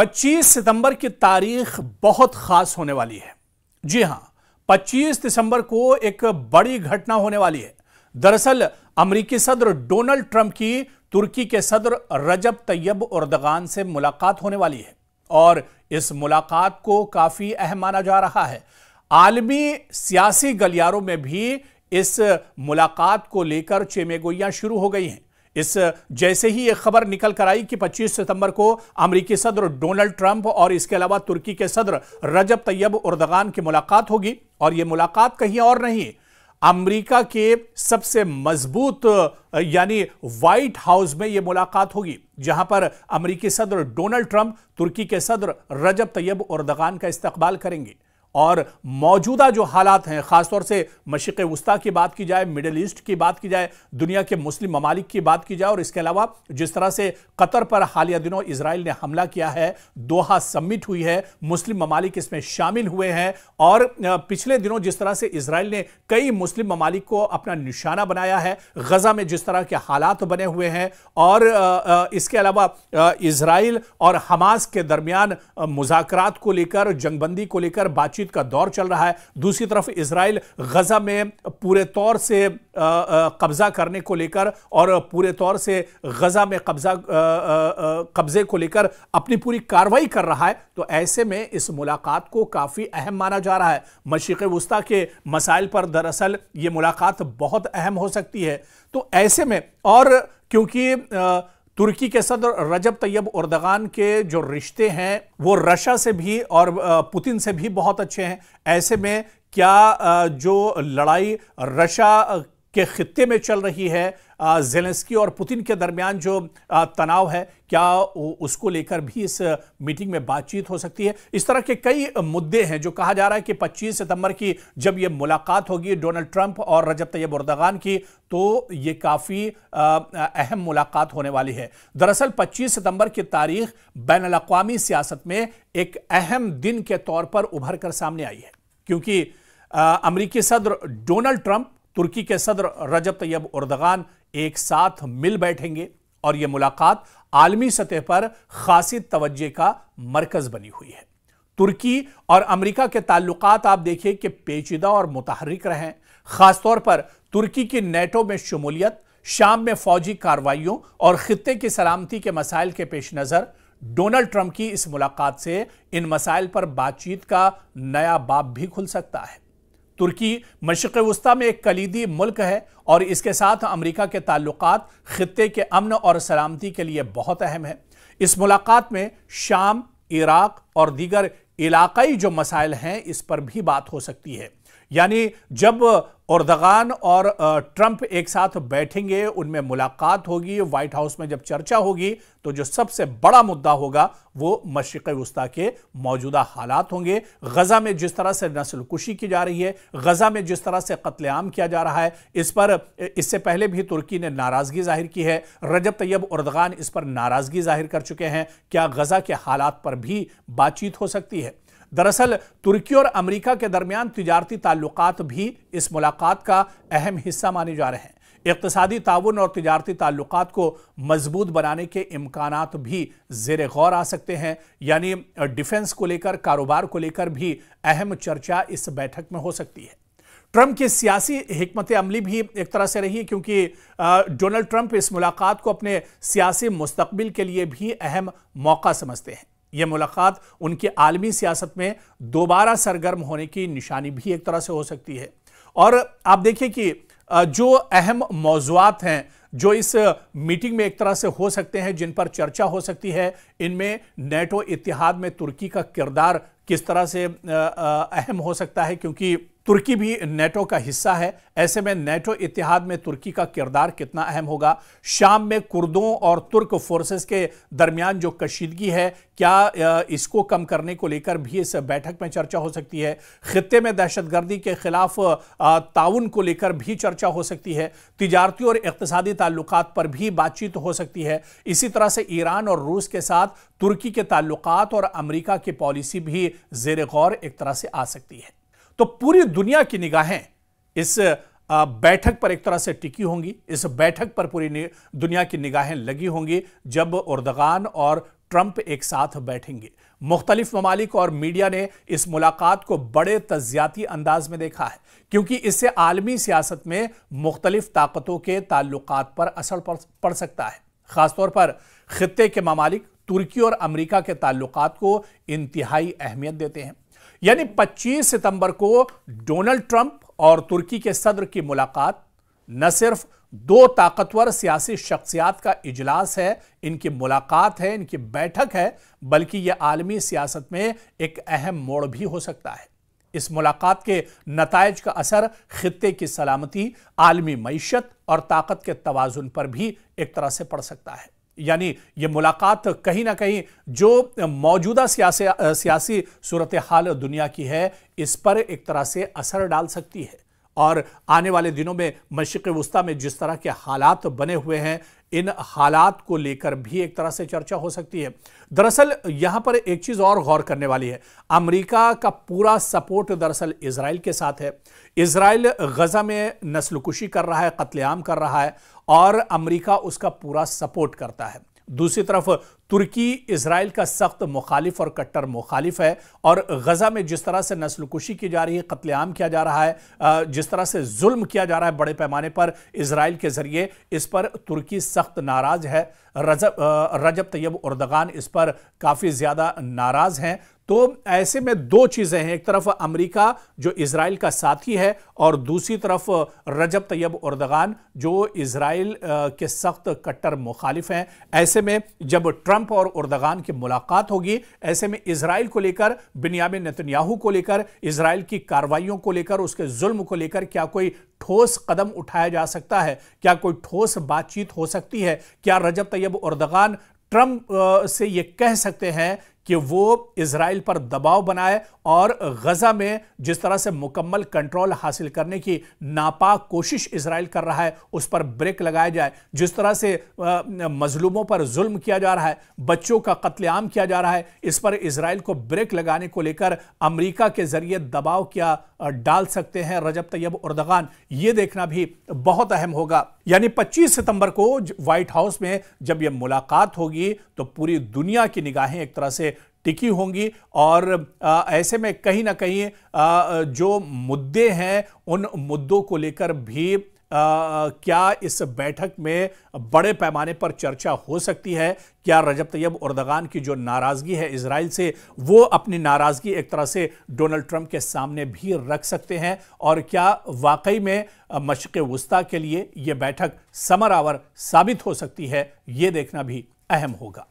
25 सितंबर की तारीख बहुत खास होने वाली है। जी हां, 25 दिसंबर को एक बड़ी घटना होने वाली है। दरअसल अमेरिकी सदर डोनाल्ड ट्रंप की तुर्की के सदर रजब तैयब एर्दोगान से मुलाकात होने वाली है और इस मुलाकात को काफी अहम माना जा रहा है। आलमी सियासी गलियारों में भी इस मुलाकात को लेकर चेमेगोइयां शुरू हो गई हैं। इस जैसे ही यह खबर निकल कर आई कि 25 सितंबर को अमेरिकी सदर डोनाल्ड ट्रंप और इसके अलावा तुर्की के सदर रजब तैयब एर्दोगान की मुलाकात होगी, और यह मुलाकात कहीं और नहीं, अमेरिका के सबसे मजबूत यानी व्हाइट हाउस में यह मुलाकात होगी, जहां पर अमेरिकी सदर डोनाल्ड ट्रंप तुर्की के सदर रजब तैयब एर्दोगान का इस्तकबाल करेंगे। और मौजूदा जो हालात हैं, खासतौर से मशरिक़ वुस्ता की बात की जाए, मिडिल ईस्ट की बात की जाए, दुनिया के मुस्लिम ममालिक की बात की जाए, और इसके अलावा जिस तरह से कतर पर हालिया दिनों इजराइल ने हमला किया है, दोहा समिट हुई है, मुस्लिम ममालिक इसमें शामिल हुए हैं, और पिछले दिनों जिस तरह से इजराइल ने कई मुस्लिम ममालिक को अपना निशाना बनाया है, गजा में जिस तरह के हालात बने हुए हैं, और इसके अलावा इजराइल और हमास के दरमियान मुज़ाकरात को लेकर, जंगबंदी को लेकर बातचीत का दौर चल रहा है। दूसरी तरफ इजराइल गजा में पूरे तौर से कब्जा करने को लेकर और पूरे तौर से गजा में कब्जे को लेकर अपनी पूरी कार्रवाई कर रहा है। तो ऐसे में इस मुलाकात को काफी अहम माना जा रहा है। मशरिक़ वुस्ता के मसाइल पर दरअसल ये मुलाकात बहुत अहम हो सकती है। तो ऐसे में, और क्योंकि तुर्की के सदर रजब तैयब एर्दोगान के जो रिश्ते हैं वो रशिया से भी और पुतिन से भी बहुत अच्छे हैं, ऐसे में क्या जो लड़ाई रशिया के खित्ते में चल रही है, ज़ेलेंस्की और पुतिन के दरमियान जो तनाव है, क्या उसको लेकर भी इस मीटिंग में बातचीत हो सकती है? इस तरह के कई मुद्दे हैं जो कहा जा रहा है कि 25 सितंबर की जब यह मुलाकात होगी डोनाल्ड ट्रंप और रजब तैयब एर्दोगान की, तो ये काफ़ी अहम मुलाकात होने वाली है। दरअसल 25 सितंबर की तारीख बैनुल अक़वामी सियासत में एक अहम दिन के तौर पर उभर कर सामने आई है, क्योंकि अमेरिकी सदर डोनाल्ड ट्रंप, तुर्की के सदर रजब तैयब एर्दोगान एक साथ मिल बैठेंगे और यह मुलाकात आलमी सतह पर खासी तवज्जो का मरकज बनी हुई है। तुर्की और अमेरिका के ताल्लुकात आप देखिए कि पेचीदा और मुतहर्रिक रहे हैं। खासतौर पर तुर्की की नेटो में शमूलियत, शाम में फौजी कार्रवाइयों और खित्ते की सलामती के मसाइल के पेश नज़र डोनाल्ड ट्रंप की इस मुलाकात से इन मसाइल पर बातचीत का नया बाब भी खुल सकता है। तुर्की मशरिक़ वुस्ता में एक कलीदी मुल्क है और इसके साथ अमेरिका के ताल्लुकात खित्ते के अमन और सलामती के लिए बहुत अहम है। इस मुलाकात में शाम, इराक और दीगर इलाकाई जो मसाइल हैं इस पर भी बात हो सकती है। यानी जब एर्दोगान और ट्रंप एक साथ बैठेंगे, उनमें मुलाकात होगी, व्हाइट हाउस में जब चर्चा होगी, तो जो सबसे बड़ा मुद्दा होगा वो मशरिक़ वुस्ता के मौजूदा हालात होंगे। गजा में जिस तरह से नस्लकुशी की जा रही है, गजा में जिस तरह से कत्लेआम किया जा रहा है, इस पर इससे पहले भी तुर्की ने नाराजगी जाहिर की है। रजब तैयब एर्दोगान इस पर नाराजगी जाहिर कर चुके हैं। क्या गजा के हालात पर भी बातचीत हो सकती है? दरअसल तुर्की और अमेरिका के दरमियान तिजारती ताल्लुकात भी इस मुलाकात का अहम हिस्सा माने जा रहे हैं। इक़्तिसादी ताउन और तिजारती ताल्लुकात को मजबूत बनाने के इम्कानात भी ज़ेरे गौर आ सकते हैं। यानी डिफेंस को लेकर, कारोबार को लेकर भी अहम चर्चा इस बैठक में हो सकती है। ट्रंप की सियासी हिकमत अमली भी एक तरह से रही है, क्योंकि डोनाल्ड ट्रंप इस मुलाकात को अपने सियासी मुस्तकबिल के लिए भी अहम मौका समझते हैं। यह मुलाकात उनकी आलमी सियासत में दोबारा सरगर्म होने की निशानी भी एक तरह से हो सकती है। और आप देखिए कि जो अहम मौज़ूआत हैं जो इस मीटिंग में एक तरह से हो सकते हैं, जिन पर चर्चा हो सकती है, इनमें नेटो इत्तेहाद में तुर्की का किरदार किस तरह से अहम हो सकता है, क्योंकि तुर्की भी नेटो का हिस्सा है। ऐसे में नेटो इत्तेहाद में तुर्की का किरदार कितना अहम होगा। शाम में कुर्दों और तुर्क फोर्सेस के दरमियान जो कशीदगी है, क्या इसको कम करने को लेकर भी इस बैठक में चर्चा हो सकती है। खित्ते में दहशतगर्दी के खिलाफ ताउन को लेकर भी चर्चा हो सकती है। तिजारती और इक़्तिसादी ताल्लुकात पर भी बातचीत हो सकती है। इसी तरह से ईरान और रूस के साथ तुर्की के ताल्लुकात और अमेरिका की पॉलिसी भी ज़ेरे गौर एक तरह से आ सकती है। तो पूरी दुनिया की निगाहें इस बैठक पर एक तरह से टिकी होंगी। इस बैठक पर पूरी दुनिया की निगाहें लगी होंगी जब एर्दोगान और ट्रंप एक साथ बैठेंगे। मुख्तलिफ ममालिक और मीडिया ने इस मुलाकात को बड़े तज्जियाती अंदाज में देखा है, क्योंकि इससे आलमी सियासत में मुख्तलिफ ताकतों के ताल्लुकात पर असर पड़ सकता है। खासतौर पर खित्ते के ममालिक तुर्की और अमेरिका के ताल्लुकात को इंतहाई अहमियत देते हैं। यानी 25 सितंबर को डोनाल्ड ट्रंप और तुर्की के सदर की मुलाकात न सिर्फ दो ताकतवर सियासी शख्सियात का इजलास है, इनकी मुलाकात है, इनकी बैठक है, बल्कि यह आलमी सियासत में एक अहम मोड़ भी हो सकता है। इस मुलाकात के नतायज का असर खित्ते की सलामती, आलमी मईशत और ताकत के तवाजुन पर भी एक तरह से पड़ सकता है। यानी यह मुलाकात कहीं ना कहीं जो मौजूदा सियासी सूरत हाल दुनिया की है, इस पर एक तरह से असर डाल सकती है। और आने वाले दिनों में मशरिक़ वुस्ता में जिस तरह के हालात बने हुए हैं, इन हालात को लेकर भी एक तरह से चर्चा हो सकती है। दरअसल यहां पर एक चीज और गौर करने वाली है, अमेरिका का पूरा सपोर्ट दरअसल इजराइल के साथ है। इजराइल गजा में नस्लकुशी कर रहा है, कत्लेआम कर रहा है, और अमेरिका उसका पूरा सपोर्ट करता है। दूसरी तरफ तुर्की इजराइल का सख्त मुखालिफ और कट्टर मुखालिफ है, और गजा में जिस तरह से नस्लकुशी की जा रही है, कत्लेआम किया जा रहा है, जिस तरह से जुल्म किया जा रहा है बड़े पैमाने पर इजराइल के जरिए, इस पर तुर्की सख्त नाराज है। रजब तैयब एर्दोगान इस पर काफी ज्यादा नाराज हैं। तो ऐसे में दो चीजें हैं, एक तरफ अमेरिका जो इजराइल का साथी है, और दूसरी तरफ रजब तैयब एर्दोगान जो इजराइल के सख्त कट्टर मुखालिफ हैं। ऐसे में जब ट्रंप और एर्दोगान की मुलाकात होगी, ऐसे में इजराइल को लेकर, बिन्यामिन नेतन्याहू को लेकर, इजराइल की कार्रवाइयों को लेकर, उसके जुल्म को लेकर क्या कोई ठोस कदम उठाया जा सकता है? क्या कोई ठोस बातचीत हो सकती है? क्या रजब तैयब एर्दोगान ट्रंप से यह कह सकते हैं कि वो इजराइल पर दबाव बनाए और गजा में जिस तरह से मुकम्मल कंट्रोल हासिल करने की नापाक कोशिश इजराइल कर रहा है, उस पर ब्रेक लगाया जाए? जिस तरह से मजलूमों पर जुल्म किया जा रहा है, बच्चों का कत्लेआम किया जा रहा है, इस पर इजराइल को ब्रेक लगाने को लेकर अमेरिका के जरिए दबाव क्या डाल सकते हैं रजब तैयब एर्दोगान? ये देखना भी बहुत अहम होगा। यानी 25 सितंबर को व्हाइट हाउस में जब यह मुलाकात होगी, तो पूरी दुनिया की निगाहें एक तरह से टिकी होंगी, और ऐसे में कहीं ना कहीं जो मुद्दे हैं, उन मुद्दों को लेकर भी क्या इस बैठक में बड़े पैमाने पर चर्चा हो सकती है? क्या रजब तैयब एर्दोगान की जो नाराजगी है इजराइल से, वो अपनी नाराजगी एक तरह से डोनाल्ड ट्रंप के सामने भी रख सकते हैं? और क्या वाकई में मशरिक़ वुस्ता के लिए यह बैठक समर आवर साबित हो सकती है? यह देखना भी अहम होगा।